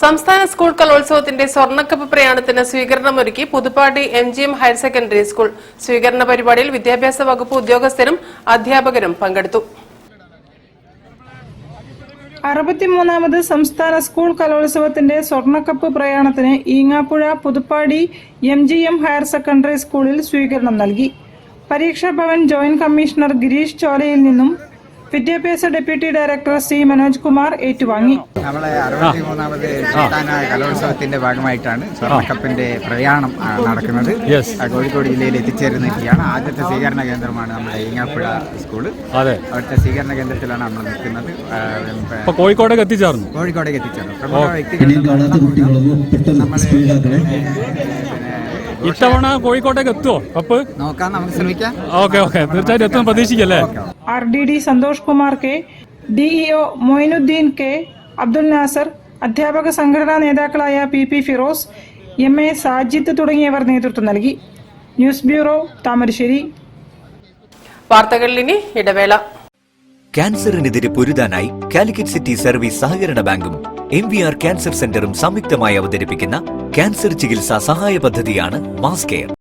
സംസ്ഥാന സ്കൂൾ കലോത്സവത്തിന്റെ സ്വർണ്ണക്കപ്പ് പ്രയാണത്തിന് സ്വീകരണമൊരുക്കി Puthuppadi MGM higher secondary school. സ്വീകരണ പരിപാടിയിൽ വിദ്യാഭ്യാസ വകുപ്പ് ഉദ്യോഗസ്ഥരും അധ്യാപകരും പങ്കെടുത്തു. 63ാമത് സംസ്ഥാന സ്കൂൾ കലോത്സവത്തിന്റെ സ്വർണ്ണക്കപ്പ് പ്രയാണത്തിന് Eengappuzha Puthuppadi MGM higher secondary സ്കൂളിൽ സ്വീകരണം നൽകി. പരീക്ഷാ ഭവൻ ജോയിന്റ് കമ്മീഷണർ ഗിരീഷ് ചോലയിൽ നിന്നും വിദ്യാഭ്യാസ deputy director C Manoj Kumar ഏറ്റുവാങ്ങി. നമ്മളെ 63ാമത് സംസ്ഥാന കലോത്സവത്തിന്റെ ഭാഗമായിട്ടാണ് സ്വർണ്ണക്കപ്പിന്റെ പ്രയാണം നടക്കുന്നത്. കോഴിക്കോട് ജില്ലയിൽ എത്തിച്ചേർന്നിരിക്കുകയാണ്. ആദ്യത്തെ സ്വീകരണ കേന്ദ്രമാണ് നമ്മുടെ ഈങ്ങാപ്പുഴ സ്കൂള്. അവിടുത്തെ സ്വീകരണ കേന്ദ്രത്തിലാണ് നമ്മൾ നിൽക്കുന്നത്. കോഴിക്കോടേക്ക് എത്തിച്ചേർന്നു. പ്രമുഖ ഇത്തവണ കോഴിക്കോട്ടേക്ക് എത്തുമോ കപ്പ്? നോക്കാം, നമുക്ക് ശ്രമിക്കാം. ഓക്കെ തീർച്ചയായിട്ടും എത്തും പ്രതീക്ഷിക്കല്ലേ. RDD Santhosh Kumar K, DEO Moinuddin K, Abdul Nasar, അധ്യാപക സംഘടനാ നേതാക്കളായ PP ഫിറോസ്, MA സാജിദ് തുടങ്ങിയവർ നേതൃത്വം നൽകി. News bureau, Thamarassery. വാർത്തകളിൽ ഇനി ഇടവേള. ക്യാൻസറിനെതിരെ പൊരുതാനായി കാലിക്കറ്റ് സിറ്റി സർവീസ് സഹകരണ ബാങ്കും MVR ക്യാൻസർ സെന്ററും സംയുക്തമായി അവതരിപ്പിക്കുന്ന ക്യാൻസർ ചികിത്സാ സഹായ പദ്ധതിയാണ് മാസ് കെയർ.